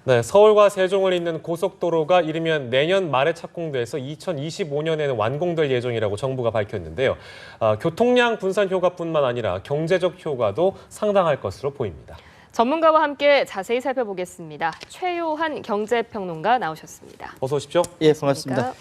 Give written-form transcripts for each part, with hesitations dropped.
네, 서울과 세종을 잇는 고속도로가 이르면 내년 말에 착공돼서 2025년에는 완공될 예정이라고 정부가 밝혔는데요. 교통량 분산 효과뿐만 아니라 경제적 효과도 상당할 것으로 보입니다. 전문가와 함께 자세히 살펴보겠습니다. 최요한 경제평론가 나오셨습니다. 어서 오십시오. 예, 반갑습니다.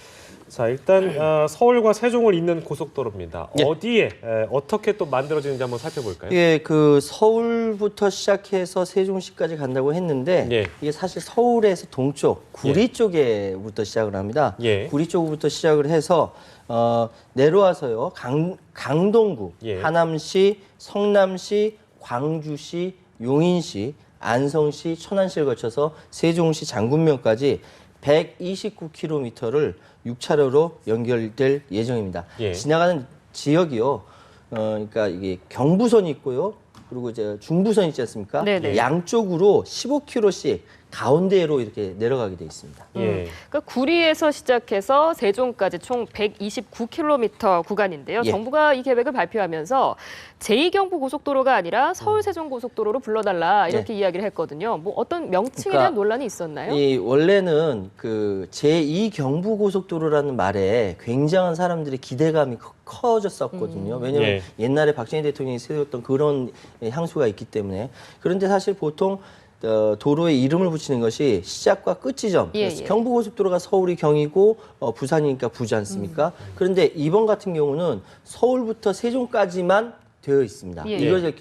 자, 일단 서울과 세종을 잇는 고속도로입니다. 예. 어디에 어떻게 또 만들어지는지 한번 살펴볼까요? 예, 그 서울부터 시작해서 세종시까지 간다고 했는데 예. 이게 사실 서울에서 동쪽 구리 쪽에부터 시작을 합니다. 예. 구리 쪽부터 시작을 해서 내려와서요. 강동구, 예. 하남시, 성남시, 광주시, 용인시, 안성시, 천안시를 거쳐서 세종시 장군면까지 129km를 6차로로 연결될 예정입니다. 예. 지나가는 지역이요. 그러니까 이게 경부선이 있고요. 그리고 이제 중부선 있지 않습니까? 네네. 양쪽으로 15km씩 가운데로 이렇게 내려가게 돼 있습니다. 예. 그러니까 구리에서 시작해서 세종까지 총 129km 구간인데요. 예. 정부가 이 계획을 발표하면서 제2경부고속도로가 아니라 서울-세종고속도로로 불러달라 이렇게 이야기를 했거든요. 뭐 어떤 명칭에 대한 논란이 있었나요? 이 원래는 그 제2경부고속도로라는 말에 굉장한 사람들의 기대감이 커졌었거든요. 왜냐하면 예. 옛날에 박정희 대통령이 세웠던 그런 향수가 있기 때문에. 그런데 사실 보통 도로에 이름을 붙이는 것이 시작과 끝지점. 예, 예. 경부고속도로가 서울이 경이고 부산이니까 부지 않습니까? 그런데 이번 같은 경우는 서울부터 세종까지만 되어 있습니다. 예, 예. 이거 이제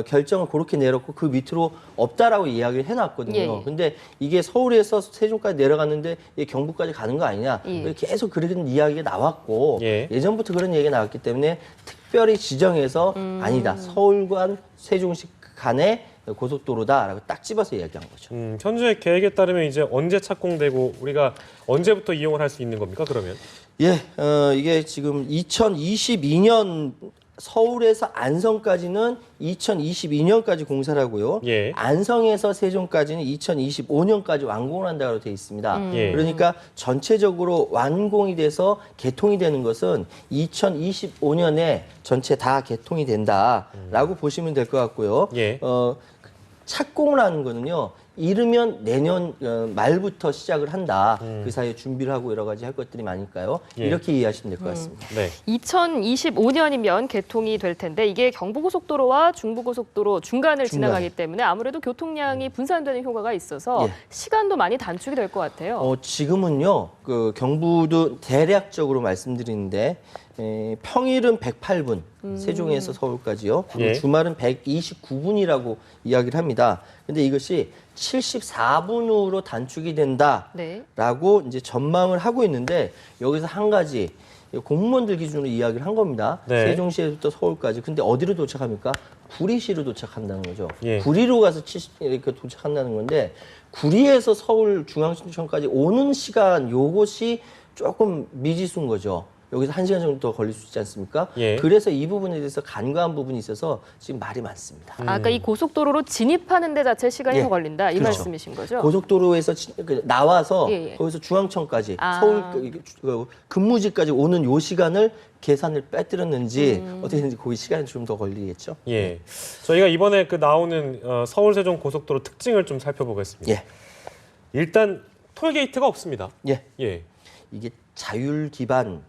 결정을 그렇게 내렸고 그 밑으로 없다라고 이야기를 해놨거든요. 예, 예. 근데 이게 서울에서 세종까지 내려갔는데 이게 경부까지 가는 거 아니냐? 예. 계속 그런 이야기가 나왔고 예. 예전부터 그런 얘기가 나왔기 때문에 특별히 지정해서 아니다. 서울과 세종시 간의 고속도로다라고 딱 집어서 이야기한 거죠. 현재 계획에 따르면 이제 언제 착공되고 우리가 언제부터 이용을 할 수 있는 겁니까? 그러면? 예, 이게 지금 2022년 서울에서 안성까지는 2022년까지 공사를 하고요. 예. 안성에서 세종까지는 2025년까지 완공을 한다고 되어 있습니다. 예. 그러니까 전체적으로 완공이 돼서 개통이 되는 것은 2025년에 전체 다 개통이 된다라고 보시면 될 것 같고요. 예. 착공을 하는 거는요. 이르면 내년 말부터 시작을 한다. 그 사이에 준비를 하고 여러 가지 할 것들이 많으니까요. 예. 이렇게 이해하시면 될 것 같습니다. 네. 2025년이면 개통이 될 텐데 이게 경부고속도로와 중부고속도로 중간을 지나가기 때문에 아무래도 교통량이 분산되는 효과가 있어서 예. 시간도 많이 단축이 될 것 같아요. 지금은요, 그 경부도 대략적으로 말씀드리는데, 평일은 108분, 세종에서 서울까지요. 그리고 예. 주말은 129분이라고 이야기를 합니다. 근데 이것이 74분으로 단축이 된다라고 네. 이제 전망을 하고 있는데, 여기서 한 가지, 공무원들 기준으로 이야기를 한 겁니다. 네. 세종시에서부터 서울까지. 근데 어디로 도착합니까? 구리시로 도착한다는 거죠. 예. 구리로 가서 이렇게 도착한다는 건데 구리에서 서울 중앙시청까지 오는 시간 요것이 조금 미지수인 거죠. 여기서 1시간 정도 더 걸릴 수 있지 않습니까? 예. 그래서 이 부분에 대해서 간과한 부분이 있어서 지금 말이 많습니다. 아까 이 고속도로로 진입하는 데 자체 시간이 예. 더 걸린다 이 그렇죠. 말씀이신 거죠? 고속도로에서 나와서 예, 예. 거기서 중앙청까지 아. 서울 근무지까지 오는 요 시간을 계산을 빼뜨렸는지 어떻게 했는지 그 시간이 좀 더 걸리겠죠. 예. 저희가 이번에 그 나오는 서울 세종 고속도로 특징을 좀 살펴보겠습니다. 예. 일단 톨게이트가 없습니다. 예. 예. 이게 자율 기반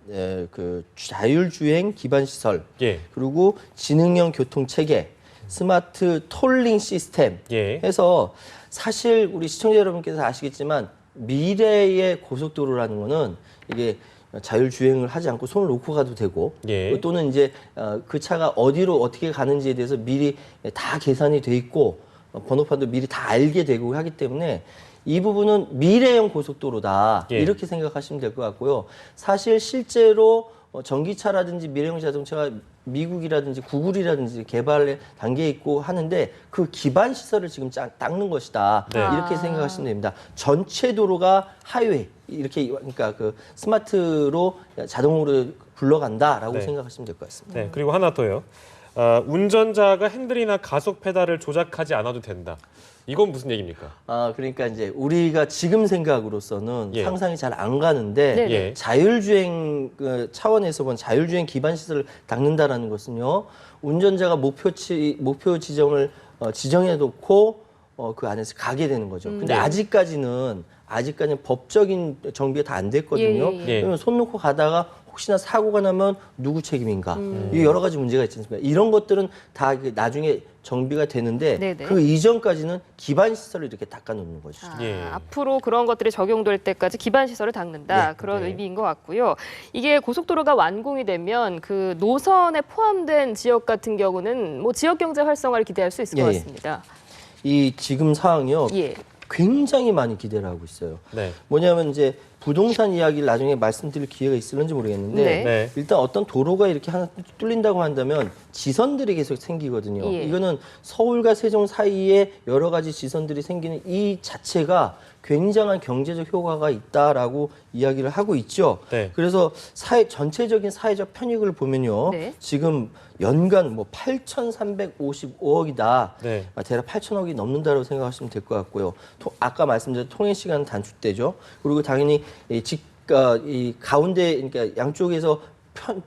그 자율주행 기반 시설 예. 그리고 지능형 교통 체계 스마트 톨링 시스템 예. 해서 사실 우리 시청자 여러분께서 아시겠지만 미래의 고속도로라는 거는 이게 자율주행을 하지 않고 손을 놓고 가도 되고 예. 또는 이제 그 차가 어디로 어떻게 가는지에 대해서 미리 다 계산이 돼 있고 번호판도 미리 다 알게 되고 하기 때문에 이 부분은 미래형 고속도로다 예. 이렇게 생각하시면 될 것 같고요. 사실 실제로 전기차라든지 미래형 자동차가 미국이라든지 구글이라든지 개발의 단계에 있고 하는데 그 기반 시설을 지금 닦는 것이다. 네. 이렇게 생각하시면 됩니다. 전체 도로가 하이웨이 이렇게 그러니까 그 스마트로 자동으로 굴러간다라고 네. 생각하시면 될 것 같습니다. 네. 그리고 하나 더요. 운전자가 핸들이나 가속 페달을 조작하지 않아도 된다. 이건 무슨 얘기입니까? 그러니까 이제 우리가 지금 생각으로서는 예. 상상이 잘 안 가는데 네네. 예. 자율주행 차원에서 본 자율주행 기반 시설을 닦는다라는 것은요. 운전자가 목표 지점을 지정해 놓고 그 안에서 가게 되는 거죠. 근데 네. 아직까지는 법적인 정비가 다 안 됐거든요. 예. 그러면 손 놓고 가다가 혹시나 사고가 나면 누구 책임인가? 이 여러 가지 문제가 있지 않습니까? 이런 것들은 다 나중에 정비가 되는데 네네. 그 이전까지는 기반 시설을 이렇게 닦아놓는 거죠. 예. 앞으로 그런 것들이 적용될 때까지 기반 시설을 닦는다 네. 그런 네. 의미인 것 같고요. 이게 고속도로가 완공이 되면 그 노선에 포함된 지역 같은 경우는 뭐 지역 경제 활성화를 기대할 수 있을 것 예, 예. 같습니다. 이 지금 상황이요. 예. 굉장히 많이 기대를 하고 있어요. 네. 뭐냐면 이제 부동산 이야기를 나중에 말씀드릴 기회가 있을는지 모르겠는데 네. 네. 일단 어떤 도로가 이렇게 하나 뚫린다고 한다면 지선들이 계속 생기거든요. 예. 이거는 서울과 세종 사이에 여러 가지 지선들이 생기는 이 자체가 굉장한 경제적 효과가 있다라고 이야기를 하고 있죠. 네. 그래서 전체적인 사회적 편익을 보면요. 네. 지금 연간 뭐 8,355억이다. 네. 대략 8천억이 넘는다고 생각하시면 될 것 같고요. 아까 말씀드린 통행 시간 단축되죠. 그리고 당연히 이 가운데 그러니까 양쪽에서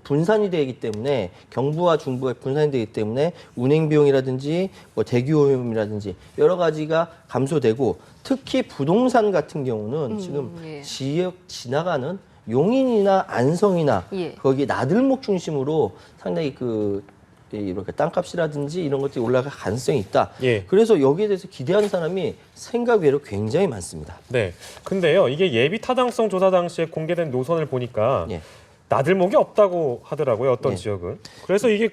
분산이 되기 때문에 경부와 중부가 분산이 되기 때문에 운행 비용이라든지 뭐 대기 오염이라든지 여러 가지가 감소되고 특히 부동산 같은 경우는 지금 예. 지역 지나가는 용인이나 안성이나 예. 거기 나들목 중심으로 상당히 이렇게 땅값이라든지 이런 것들이 올라갈 가능성이 있다. 예. 그래서 여기에 대해서 기대하는 사람이 생각 외로 굉장히 많습니다. 네. 근데요, 이게 예비 타당성 조사 당시에 공개된 노선을 보니까 예. 나들목이 없다고 하더라고요. 어떤 예. 지역은. 그래서 이게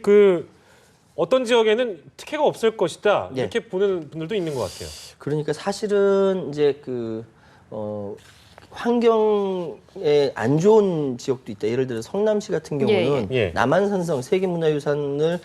어떤 지역에는 특혜가 없을 것이다. 예. 이렇게 보는 분들도 있는 것 같아요. 그러니까 사실은 이제 환경에 안 좋은 지역도 있다. 예를 들어 성남시 같은 경우는 예, 예. 남한산성 세계문화유산을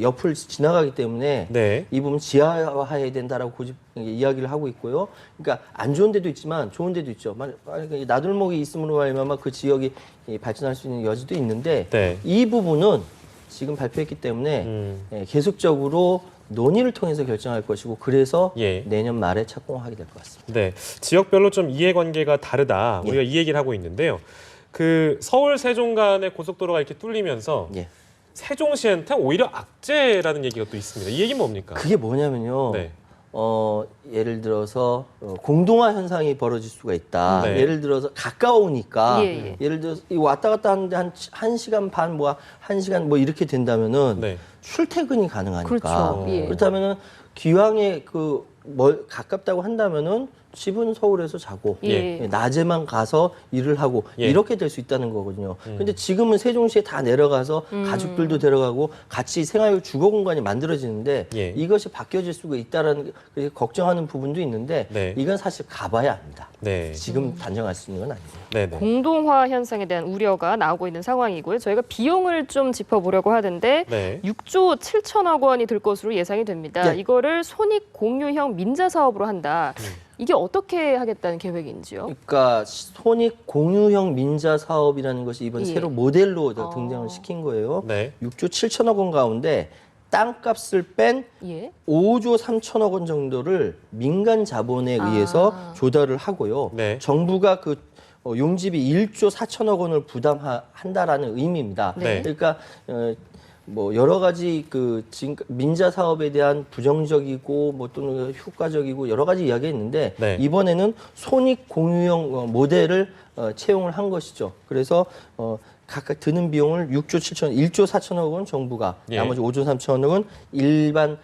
옆을 지나가기 때문에 네. 이 부분 지하화해야 된다라고 이야기를 하고 있고요. 그러니까 안 좋은 데도 있지만 좋은 데도 있죠. 만약에 나들목이 있음으로 말미암아 그 지역이 발전할 수 있는 여지도 있는데 네. 이 부분은 지금 발표했기 때문에 계속적으로 논의를 통해서 결정할 것이고 그래서 예. 내년 말에 착공하게 될 것 같습니다. 네. 지역별로 좀 이해관계가 다르다. 예. 우리가 이 얘기를 하고 있는데요. 서울 세종 간의 고속도로가 이렇게 뚫리면서 예. 세종시한테 오히려 악재라는 얘기가 또 있습니다. 이 얘기는 뭡니까? 그게 뭐냐면요. 네. 예를 들어서 공동화 현상이 벌어질 수가 있다. 네. 예를 들어서 가까우니까 예, 예. 예를 들어서 이 왔다 갔다 하는데 한 시간 반, 한 시간 뭐 이렇게 된다면은 네. 출퇴근이 가능하니까. 그렇죠. 예. 그렇다면은 기왕에 가깝다고 한다면은 집은 서울에서 자고 예. 낮에만 가서 일을 하고 예. 이렇게 될 수 있다는 거거든요. 근데 지금은 세종시에 다 내려가서 가족들도 데려가고 같이 생활 주거 공간이 만들어지는데 예. 이것이 바뀌어질 수가 있다라는 걱정하는 부분도 있는데 네. 이건 사실 가봐야 합니다. 네. 지금 단정할 수 있는 건 아니에요. 네. 네. 공동화 현상에 대한 우려가 나오고 있는 상황이고요. 저희가 비용을 좀 짚어보려고 하는데 네. 6조 7천억 원이 들 것으로 예상이 됩니다. 네. 이거를 손익 공유형 민자 사업으로 한다. 이게 어떻게 하겠다는 계획인지요? 그러니까 손익 공유형 민자 사업이라는 것이 이번 예. 새로 모델로 등장을 시킨 거예요. 네. 6조 7천억 원 가운데 땅값을 뺀 예. 5조 3천억 원 정도를 민간 자본에 의해서 조달을 하고요. 네. 정부가 용지비 1조 4천억 원을 부담한다라는 의미입니다. 네. 그러니까 뭐 여러 가지 지금 민자 사업에 대한 부정적이고 뭐 또는 효과적이고 여러 가지 이야기가 있는데 네. 이번에는 손익 공유형 모델을 채용을 한 것이죠. 그래서 각각 드는 비용을 1조 4천억 원 정부가 예. 나머지 5조 3천억은 일반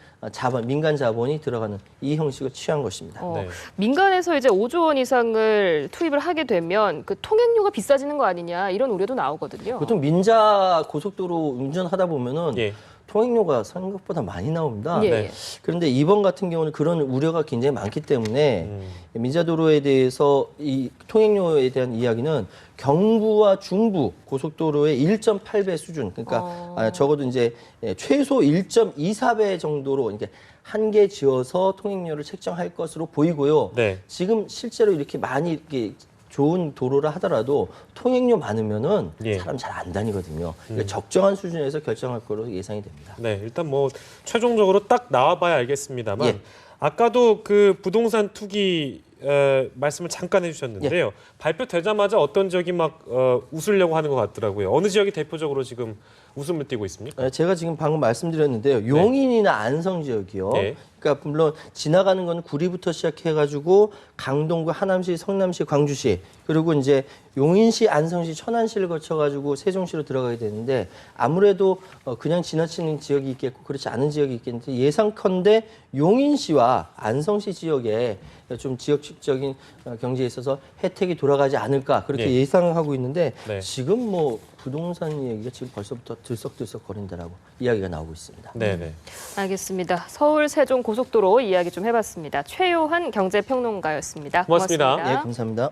민간 자본이 들어가는 이 형식을 취한 것입니다. 네. 민간에서 이제 5조 원 이상을 투입을 하게 되면 그 통행료가 비싸지는 거 아니냐 이런 우려도 나오거든요. 보통 민자 고속도로 운전하다 보면은 예. 통행료가 생각보다 많이 나옵니다. 예. 네. 그런데 이번 같은 경우는 그런 우려가 굉장히 많기 때문에 민자도로에 대해서 이 통행료에 대한 이야기는 경부와 중부 고속도로의 1.8배 수준, 그러니까 적어도 이제 최소 1.24배 정도로 이렇게 한계 지어서 통행료를 책정할 것으로 보이고요. 네. 지금 실제로 이렇게 많이 이렇게 좋은 도로라 하더라도 통행료 많으면은 예. 사람 잘 안 다니거든요. 그러니까 적정한 수준에서 결정할 거로 예상이 됩니다. 네, 일단 뭐 최종적으로 딱 나와봐야 알겠습니다만 예. 아까도 부동산 투기 말씀을 잠깐 해주셨는데요. 발표되자마자 어떤 지역이 막 웃으려고 하는 것 같더라고요. 어느 지역이 대표적으로 지금 웃음을 띠고 있습니까? 제가 지금 방금 말씀드렸는데요. 용인이나 안성 지역이요. 네. 그러니까 물론 지나가는 건 구리부터 시작해가지고 강동구, 하남시, 성남시, 광주시 그리고 이제 용인시, 안성시, 천안시를 거쳐가지고 세종시로 들어가게 되는데 아무래도 그냥 지나치는 지역이 있겠고 그렇지 않은 지역이 있겠는데 예상컨대 용인시와 안성시 지역에 좀 지역적인 경제에 있어서 혜택이 돌아가지 않을까 그렇게 예. 예상하고 있는데 네. 지금 뭐 부동산 얘기가 지금 벌써부터 들썩들썩 거린다라고 이야기가 나오고 있습니다. 네네. 알겠습니다. 서울 세종 고속도로 이야기 좀 해봤습니다. 최요한 경제평론가였습니다. 고맙습니다. 예, 감사합니다.